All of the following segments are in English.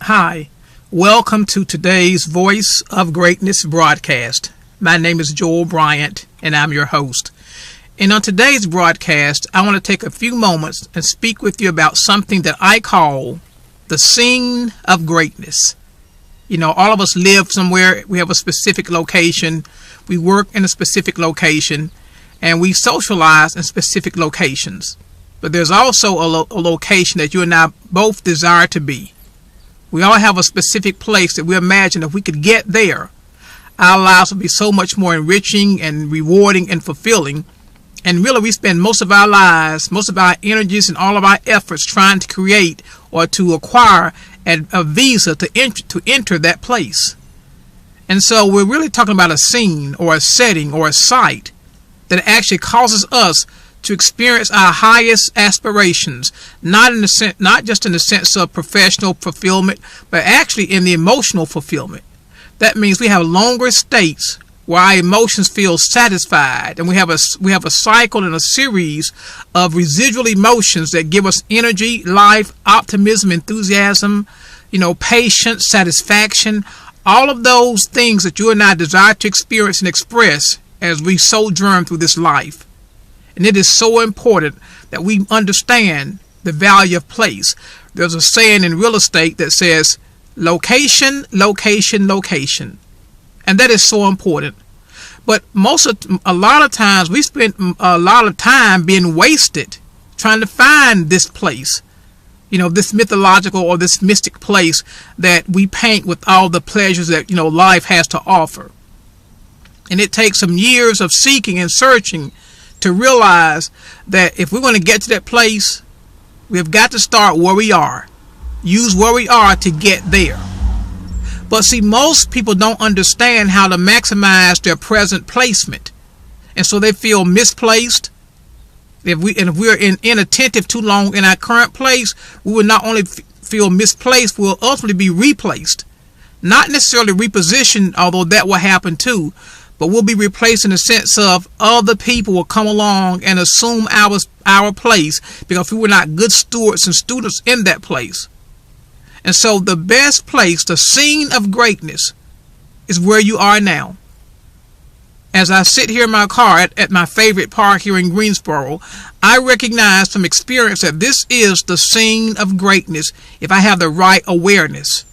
Hi, welcome to today's Voice of Greatness broadcast. My name is Joel Bryant, and I'm your host. And on today's broadcast, I want to take a few moments and speak with you about something that I call the scene of greatness. You know, all of us live somewhere. We have a specific location. We work in a specific location, and we socialize in specific locations. But there's also a location that you and I both desire to be. We all have a specific place that we imagine if we could get there, our lives would be so much more enriching and rewarding and fulfilling. And really, we spend most of our lives, most of our energies and all of our efforts trying to create or to acquire a visa to enter that place. And so we're really talking about a scene or a setting or a site that actually causes us to experience our highest aspirations, not just in the sense of professional fulfillment, but actually in the emotional fulfillment. That means we have longer states where our emotions feel satisfied, and we have a cycle and a series of residual emotions that give us energy, life, optimism, enthusiasm, patience, satisfaction, all of those things that you and I desire to experience and express as we sojourn through this life. And it is so important that we understand the value of place. There's a saying in real estate that says, location, location, location. And that is so important. But a lot of times we spend a lot of time being wasted trying to find this place, this mythological or this mystic place that we paint with all the pleasures that, life has to offer. And it takes some years of seeking and searching to realize that if we're going to get to that place, we've got to start where we are. Use where we are to get there. But see, most people don't understand how to maximize their present placement. And so they feel misplaced. If we're inattentive too long in our current place, we will not only feel misplaced, we'll ultimately be replaced. Not necessarily repositioned, although that will happen too. But we'll be replaced in the sense of other people will come along and assume our place because we were not good stewards and students in that place. And so the best place, the scene of greatness, is where you are now. As I sit here in my car at my favorite park here in Greensboro, I recognize from experience that this is the scene of greatness if I have the right awareness.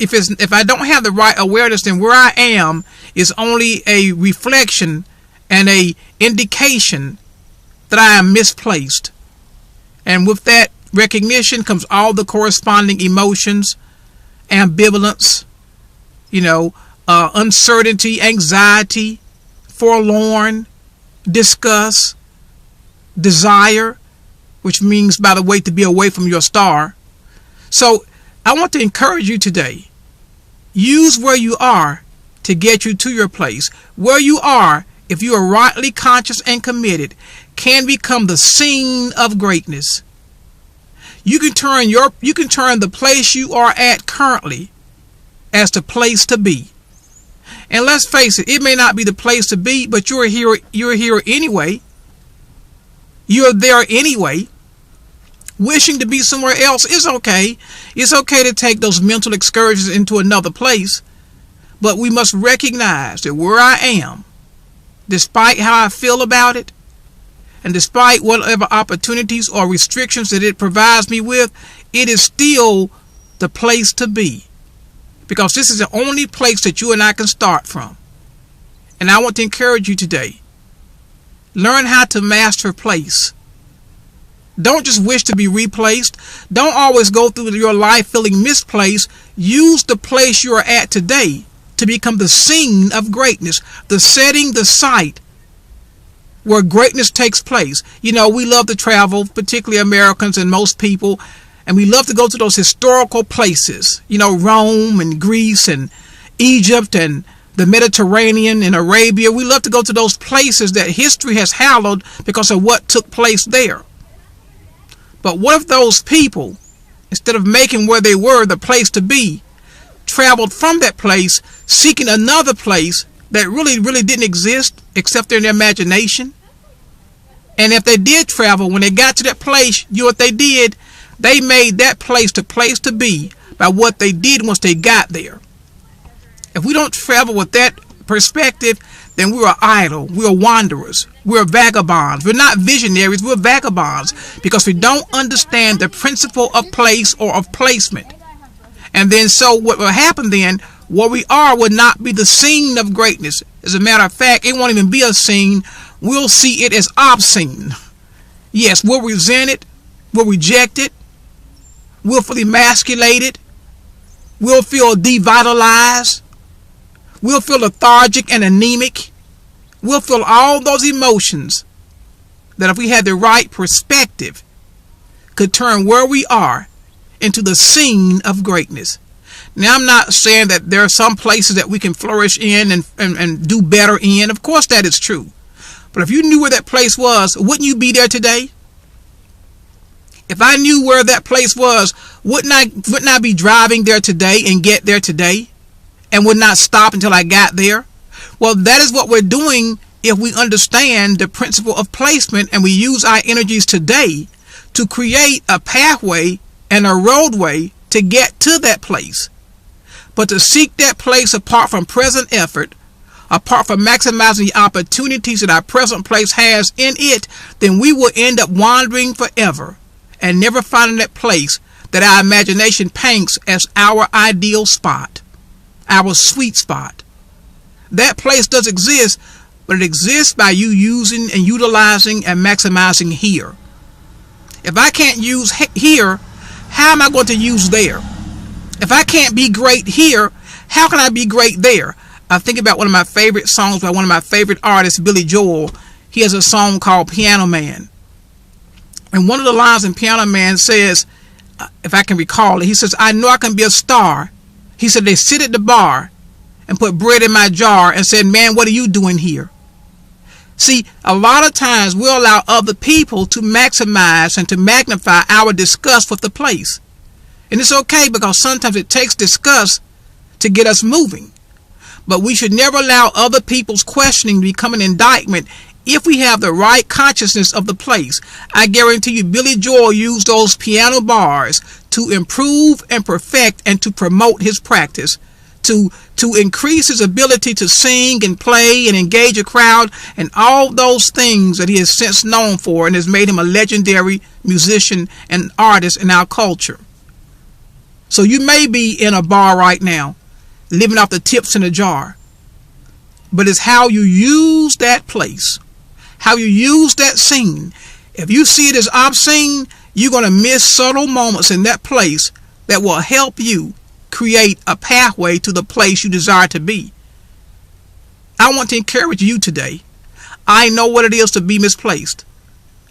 If I don't have the right awareness, then where I am is only a reflection and a indication that I am misplaced. And with that recognition comes all the corresponding emotions, ambivalence, uncertainty, anxiety, forlorn, disgust, desire, which means, by the way, to be away from your star. So I want to encourage you today. Use where you are to get you to your place. Where you are, if you are rightly conscious and committed, can become the scene of greatness. You can turn the place you are at currently as the place to be. And let's face it may not be the place to be, but you're here anyway. You're there anyway. Wishing to be somewhere else is okay. It's okay to take those mental excursions into another place. But we must recognize that where I am, despite how I feel about it, and despite whatever opportunities or restrictions that it provides me with, it is still the place to be. Because this is the only place that you and I can start from. And I want to encourage you today. Learn how to master place. Don't just wish to be replaced. Don't always go through your life feeling misplaced. Use the place you are at today to become the scene of greatness, the setting, the site where greatness takes place. We love to travel, particularly Americans and most people, and we love to go to those historical places, Rome and Greece and Egypt and the Mediterranean and Arabia. We love to go to those places that history has hallowed because of what took place there. But what if those people, instead of making where they were the place to be, traveled from that place seeking another place that really didn't exist except in their imagination? And if they did travel, when they got to that place, what they did, they made that place the place to be by what they did once they got there. If we don't travel with that perspective, then we are idle, we are wanderers, we are vagabonds. We're not visionaries, we're vagabonds, because we don't understand the principle of place or of placement. And then so what will happen then, where we are will not be the scene of greatness. As a matter of fact, it won't even be a scene. We'll see it as obscene. Yes, we'll resent it, we'll reject it, we'll feel emasculated, we'll feel devitalized, we'll feel lethargic and anemic. We'll feel all those emotions that, if we had the right perspective, could turn where we are into the scene of greatness. Now, I'm not saying that there are some places that we can flourish in and do better in. Of course, that is true. But if you knew where that place was, wouldn't you be there today? If I knew where that place was, wouldn't I be driving there today and get there today and would not stop until I got there? Well, that is what we're doing if we understand the principle of placement and we use our energies today to create a pathway and a roadway to get to that place. But to seek that place apart from present effort, apart from maximizing the opportunities that our present place has in it, then we will end up wandering forever and never finding that place that our imagination paints as our ideal spot, our sweet spot. That place does exist, but it exists by you using and utilizing and maximizing here. If I can't use here, how am I going to use there? If I can't be great here, how can I be great there? I think about one of my favorite songs by one of my favorite artists, Billy Joel. He has a song called Piano Man. And one of the lines in Piano Man says, if I can recall it, he says, "I know I can be a star." He said, "They sit at the bar and put bread in my jar and said, 'Man, what are you doing here?'" See, a lot of times we'll allow other people to maximize and to magnify our disgust with the place. And it's okay, because sometimes it takes disgust to get us moving. But we should never allow other people's questioning to become an indictment if we have the right consciousness of the place. I guarantee you, Billy Joel used those piano bars to improve and perfect and to promote his practice, to increase his ability to sing and play and engage a crowd, and all those things that he has since known for and has made him a legendary musician and artist in our culture. So you may be in a bar right now, living off the tips in a jar, but it's how you use that place, how you use that scene. If you see it as obscene, you're going to miss subtle moments in that place that will help you create a pathway to the place you desire to be. I want to encourage you today. I know what it is to be misplaced.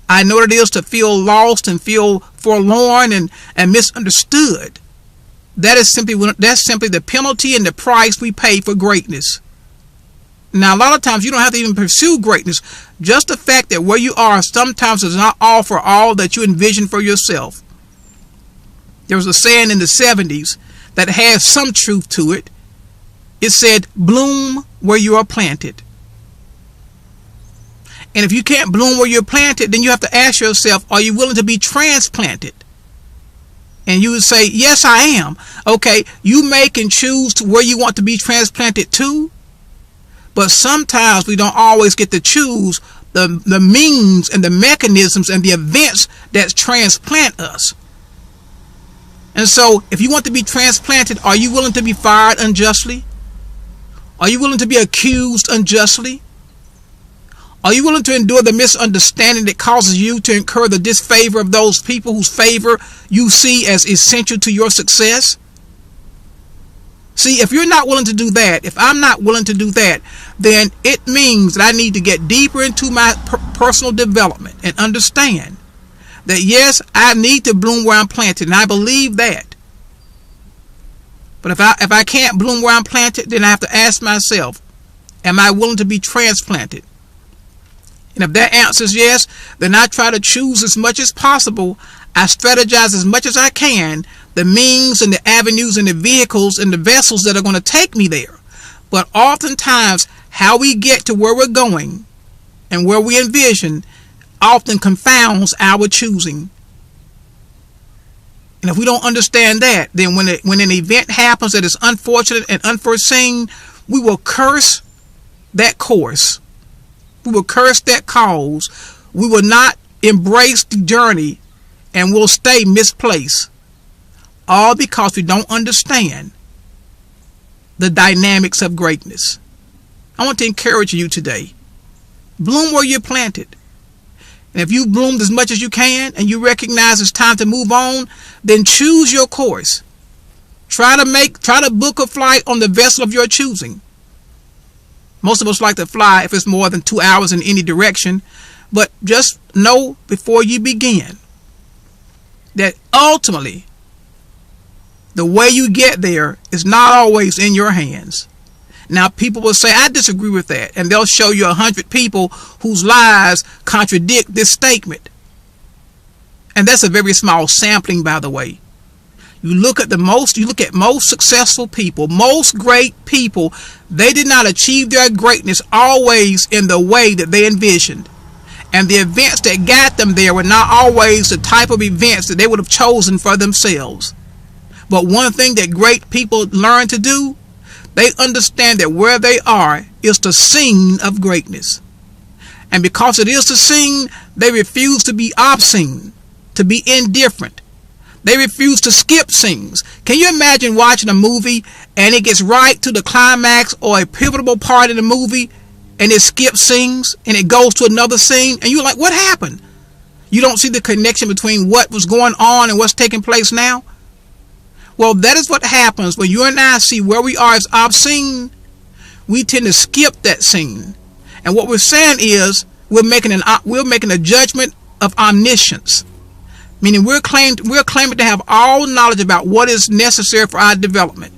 I know what it is to feel lost and feel forlorn and misunderstood. That's simply the penalty and the price we pay for greatness. Now, a lot of times you don't have to even pursue greatness. Just the fact that where you are sometimes does not offer all that you envision for yourself. There was a saying in the 70s that has some truth to it. It said, "Bloom where you are planted." And if you can't bloom where you're planted, then you have to ask yourself, are you willing to be transplanted? And you would say, yes, I am. Okay, you make and choose to where you want to be transplanted to. But sometimes we don't always get to choose the means and the mechanisms and the events that transplant us. And so if you want to be transplanted, are you willing to be fired unjustly? Are you willing to be accused unjustly? Are you willing to endure the misunderstanding that causes you to incur the disfavor of those people whose favor you see as essential to your success? See, if you're not willing to do that, if I'm not willing to do that, then it means that I need to get deeper into my personal development and understand that, yes, I need to bloom where I'm planted, and I believe that. But if I can't bloom where I'm planted, then I have to ask myself, am I willing to be transplanted? And if that answer is yes, then I try to choose as much as possible. I strategize as much as I can the means and the avenues and the vehicles and the vessels that are going to take me there. But oftentimes, how we get to where we're going and where we envision often confounds our choosing. And And if we don't understand that, then when an event happens that is unfortunate and unforeseen, we will curse that course. We will curse that cause. We will not embrace the journey and will stay misplaced. All because we don't understand the dynamics of greatness. I want to encourage you today. Bloom where you're planted. And if you've bloomed as much as you can and you recognize it's time to move on, then choose your course. Try to book a flight on the vessel of your choosing. Most of us like to fly if it's more than 2 hours in any direction, but just know before you begin that ultimately the way you get there is not always in your hands. Now, people will say, I disagree with that. And they'll show you 100 people whose lives contradict this statement. And that's a very small sampling, by the way. You look at most successful people, most great people, they did not achieve their greatness always in the way that they envisioned. And the events that got them there were not always the type of events that they would have chosen for themselves. But one thing that great people learn to do, they understand that where they are is the scene of greatness. And because it is the scene, they refuse to be obscene, to be indifferent. They refuse to skip scenes. Can you imagine watching a movie and it gets right to the climax or a pivotal part in the movie and it skips scenes and it goes to another scene and you're like, what happened? You don't see the connection between what was going on and what's taking place now? Well, that is what happens when you and I see where we are as obscene. We tend to skip that scene. And what we're saying is we're making a judgment of omniscience. Meaning we're claiming to have all knowledge about what is necessary for our development.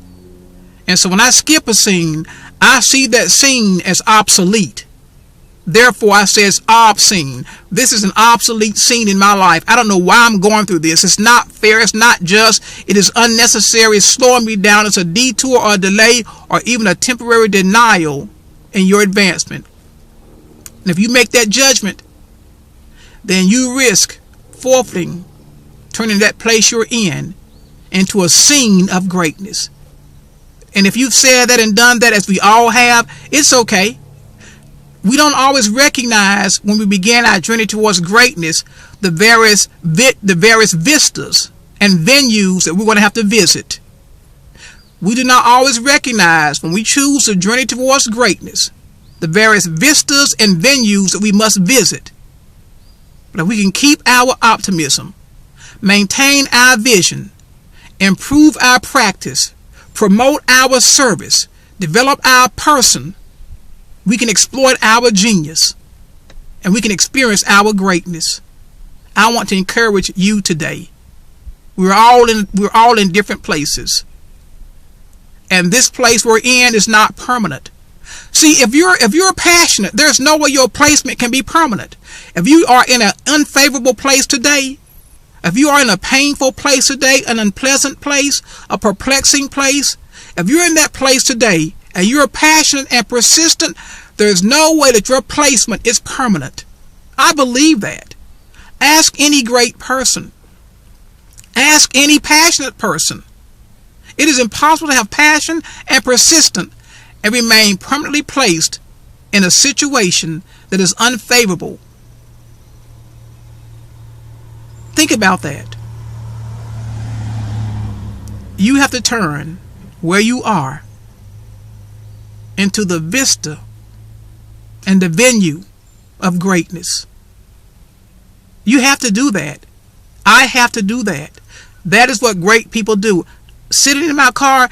And so when I skip a scene, I see that scene as obsolete. Therefore, I say it's obscene. This is an obsolete scene in my life. I don't know why I'm going through this. It's not fair. It's not just. It is unnecessary. It's slowing me down. It's a detour or a delay or even a temporary denial in your advancement. And if you make that judgment, then you risk forfeiting, turning that place you're in into a scene of greatness. And if you've said that and done that, as we all have, it's okay. We don't always recognize when we begin our journey towards greatness the various vistas and venues that we're going to have to visit. We do not always recognize when we choose to journey towards greatness the various vistas and venues that we must visit. But if we can keep our optimism, maintain our vision, improve our practice, promote our service, develop our person, we can exploit our genius and we can experience our greatness. I want to encourage you today. We're all in different places. And this place we're in is not permanent. See, if you're passionate, there's no way your placement can be permanent. If you are in an unfavorable place today, if you are in a painful place today, an unpleasant place, a perplexing place, if you're in that place today and you're passionate and persistent, there's no way that your placement is permanent. I believe that. Ask any great person. Ask any passionate person. It is impossible to have passion and persistence and remain permanently placed in a situation that is unfavorable. Think about that. You have to turn where you are into the vista and the venue of greatness. You have to do that. I have to do that. That is what great people do. Sitting in my car,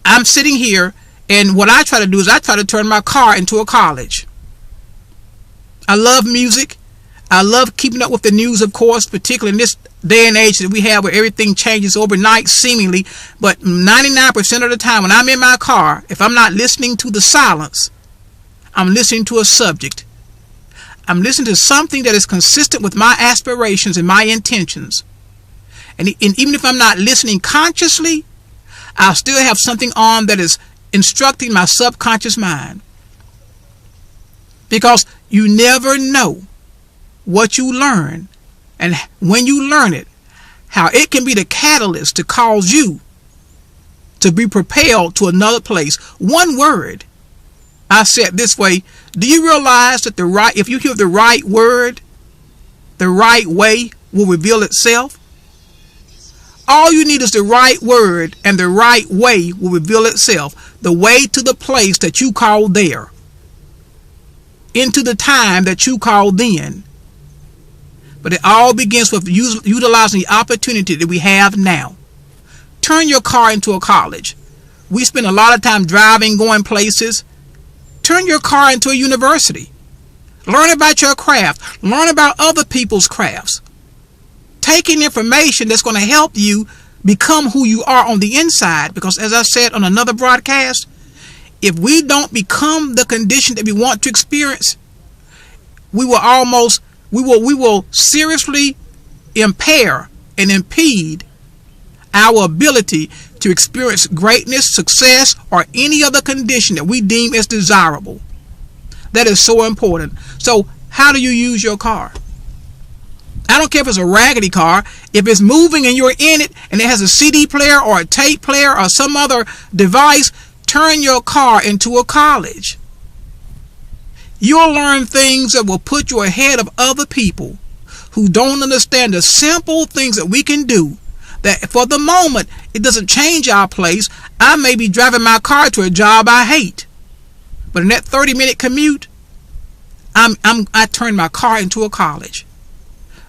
I'm sitting here, and what I try to do is I try to turn my car into a college. I love music. I love keeping up with the news, of course, particularly in this day and age that we have where everything changes overnight, seemingly. But 99% of the time when I'm in my car, if I'm not listening to the silence, I'm listening to a subject. I'm listening to something that is consistent with my aspirations and my intentions. And even if I'm not listening consciously, I'll still have something on that is instructing my subconscious mind. Because you never know what you learn and when you learn it, how it can be the catalyst to cause you to be propelled to another place. One word. I said this way. Do you realize that if you hear the right word, the right way will reveal itself? All you need is the right word, and the right way will reveal itself. The way to the place that you call there, into the time that you call then. But it all begins with utilizing the opportunity that we have now. Turn your car into a college. We spend a lot of time driving, going places. Turn your car into a university. Learn about your craft. Learn about other people's crafts. Taking information that's going to help you become who you are on the inside. Because as I said on another broadcast, if we don't become the condition that we want to experience, we will seriously impair and impede our ability to experience greatness, success, or any other condition that we deem as desirable. That is so important. So how do you use your car? I don't care if it's a raggedy car. If it's moving and you're in it and it has a CD player or a tape player or some other device, turn your car into a college. You'll learn things that will put you ahead of other people who don't understand the simple things that we can do. That for the moment, it doesn't change our place. I may be driving my car to a job I hate, but in that 30-minute commute, I turned my car into a college.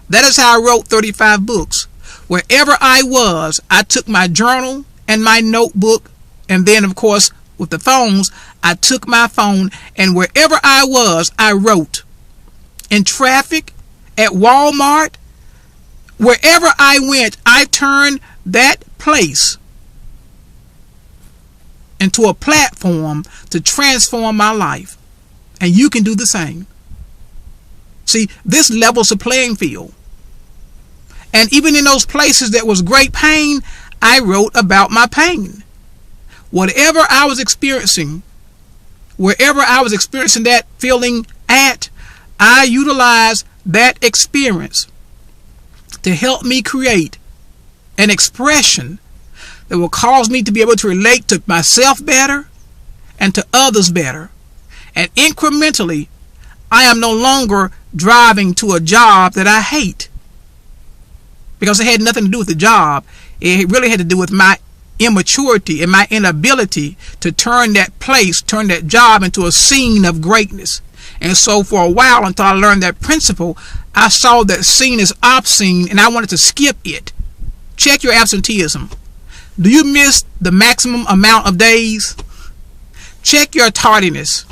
That is how I wrote 35 books. Wherever I was, I took my journal and my notebook, and then, of course, with the phones, I took my phone, and wherever I was, I wrote. In traffic, at Walmart, wherever I went, I turned that place into a platform to transform my life. And you can do the same. See, this levels the playing field. And even in those places that was great pain, I wrote about my pain. Whatever I was experiencing, wherever I was experiencing that feeling at, I utilized that experience to help me create an expression that will cause me to be able to relate to myself better and to others better. And incrementally, I am no longer driving to a job that I hate. Because it had nothing to do with the job. It really had to do with my immaturity and my inability to turn that job into a scene of greatness. And so for a while, until I learned that principle, I saw that scene as obscene and I wanted to skip it. Check your absenteeism. Do you miss the maximum amount of days? Check your tardiness.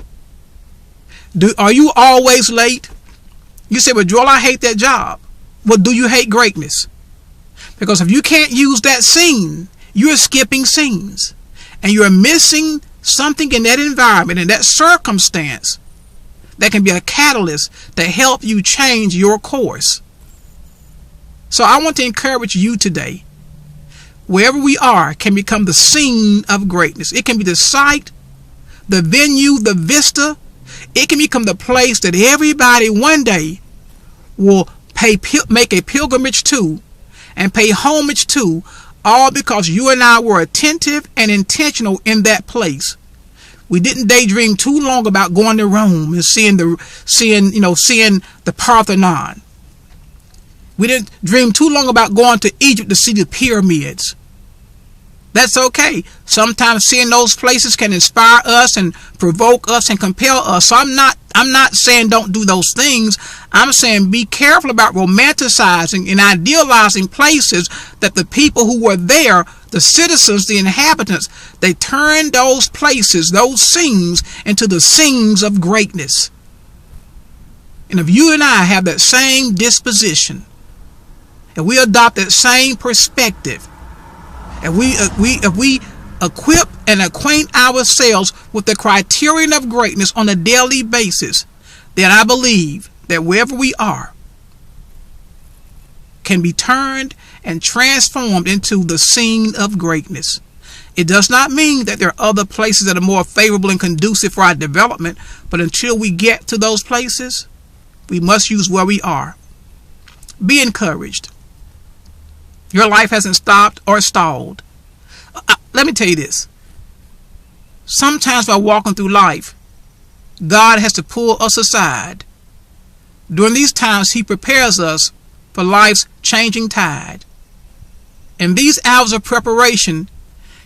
Are you always late? You say, well, Joel, I hate that job. Well, do you hate greatness? Because if you can't use that scene, you're skipping scenes. And you're missing something in that environment, in that circumstance, that can be a catalyst to help you change your course. So I want to encourage you today. Wherever we are can become the scene of greatness. It can be the site, the venue, the vista. It can become the place that everybody one day will make a pilgrimage to and pay homage to, all because you and I were attentive and intentional in that place. We didn't daydream too long about going to Rome and seeing the Parthenon. We didn't dream too long about going to Egypt to see the pyramids. That's okay. Sometimes seeing those places can inspire us and provoke us and compel us. So I'm not saying don't do those things. I'm saying be careful about romanticizing and idealizing places that the people who were there, the citizens, the inhabitants, they turned those places, those scenes, into the scenes of greatness. And if you and I have that same disposition, if we adopt that same perspective, if we equip and acquaint ourselves with the criterion of greatness on a daily basis, then I believe that wherever we are can be turned and transformed into the scene of greatness. It does not mean that there are other places that are more favorable and conducive for our development, but until we get to those places, we must use where we are. Be encouraged. Your life hasn't stopped or stalled. Let me tell you this. Sometimes while walking through life, God has to pull us aside. During these times, He prepares us for life's changing tide. In these hours of preparation,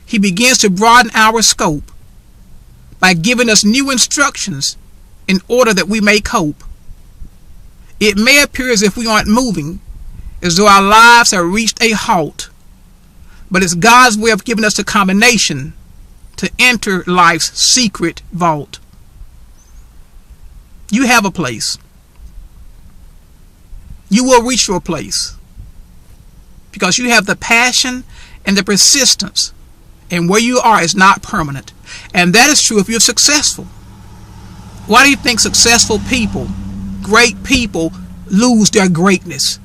He begins to broaden our scope by giving us new instructions in order that we may cope. It may appear as if we aren't moving, as though our lives have reached a halt, but it's God's way of giving us the combination to enter life's secret vault. You have a place. You will reach your place because you have the passion and the persistence, and where you are is not permanent. And that is true if you're successful. Why do you think successful people, great people, lose their greatness?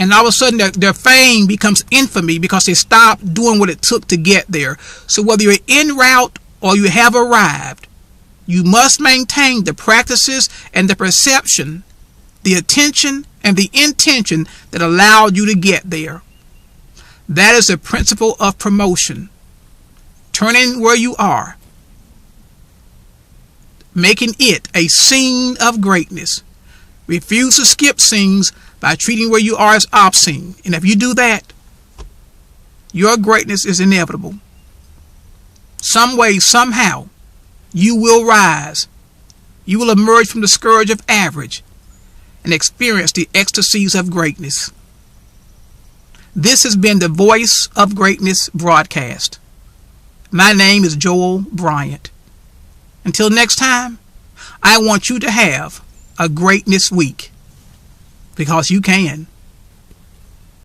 And all of a sudden their fame becomes infamy because they stop doing what it took to get there. So whether you're en route or you have arrived, you must maintain the practices and the perception, the attention and the intention that allowed you to get there. That is the principle of promotion. Turning where you are, making it a scene of greatness. Refuse to skip scenes by treating where you are as obscene. And if you do that, your greatness is inevitable. Some way, somehow, you will rise. You will emerge from the scourge of average and experience the ecstasies of greatness. This has been the Voice of Greatness broadcast. My name is Joel Bryant. Until next time, I want you to have a greatness week, because you can.